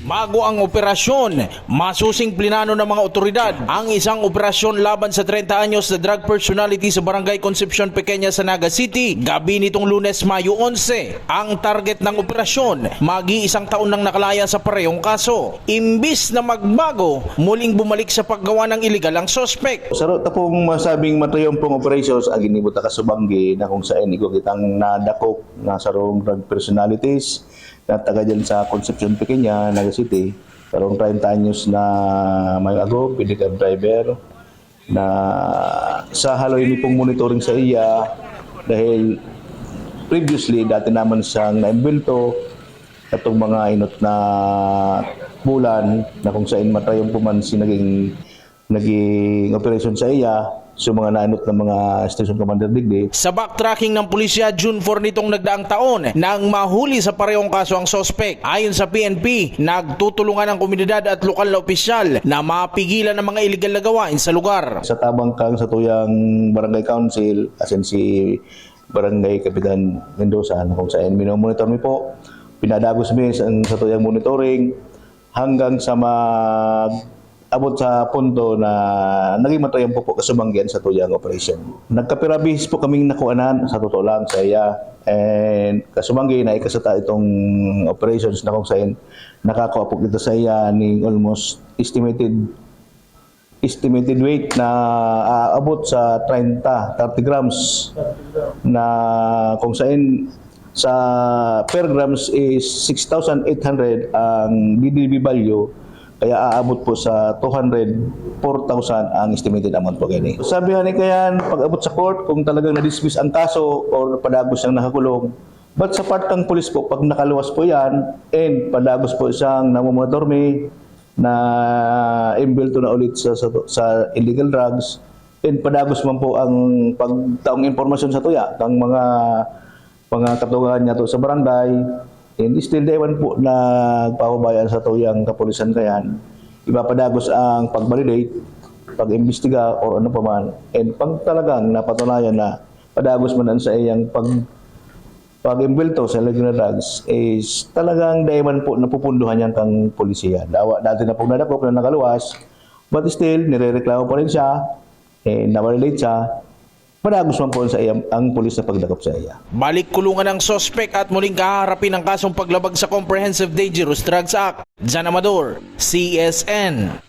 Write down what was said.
Bago ang operasyon, masusing plinano ng mga otoridad ang isang operasyon laban sa 30 anyos na drug personality sa Barangay Concepcion Pequeña sa Naga City. Gabi nitong Lunes, Mayo 11. Ang target ng operasyon, mag-iisang taon nang nakalaya sa parehong kaso. Imbis na magbago, muling bumalik sa paggawa ng iligal ang sospek. Sarot na pong masabing matayompong operations ang ginibuta ka subanggi na kung saan iko kitang nadakop na sarong drug personalities na taga dyan sa Concepcion Pequeña, Naga City. Karong 30 anyos na may ago, pidicab driver na sa haloy ni pong monitoring sa iya dahil previously dati naman siyang naimbelto atong mga inot na bulan na kung saan matayong pumansi naging operation sa iya so mga nainot ng mga station commander digdi. Sa backtracking ng pulisya June 4 nitong nagdaang taon nang mahuli sa parehong kaso ang sospek. Ayon sa PNP, nagtutulungan ang komunidad at lokal na opisyal na mapigilan ang mga iligal na gawain sa lugar. Sa tabang kang sa tuyang barangay council asin si barangay Kapitan Mendoza na kung saan minomonitor mi po, pinadagos mi sa tuyang monitoring hanggang sa abot sa punto na naging matayan po kasumanggian sa tuyang operation. Nagkapirabis po kaming nakuanan sa totoo lang sa iya and kasumanggi na ikasata itong operations na kung saan nakakuha po kita sa iya ni almost estimated weight na abot sa 30 grams na kung saan sa per grams is 6,800 ang DDB value. Kaya aabot po sa 204,000 ang estimated amount po gani. Sabi ni kayan, pag abot sa court, kung talagang na-dismiss ang kaso o padagos siyang nakakulong, but sa part ng pulis po, pag nakaluwas po yan, and padagos po siyang namumonitorme na imbelto na ulit sa illegal drugs, and padagos man po ang pagtaong impormasyon sa tuya, ang mga katugahan niya to sa barangay, and still daywan po nagpapabayan sa tuyang kapulisan kayan. Ipapadagos ang pag-validate, pag-imbestiga o ano pa man. And pag talagang napatunayan na padagos man sa iyang pag-imbelto sa illegal drugs is talagang daywan po napupunduhan yan kang polisiya. Dati na pong nadakop na nakaluwas, but still nirereklamo pa rin siya, na-validate siya. Padagos man po sa iya ang pulis na pagdakop sa iya. Balik kulungan ng sospek at muling kaharapin ang kasong paglabag sa Comprehensive Dangerous Drugs Act. Jan Amador, CSN.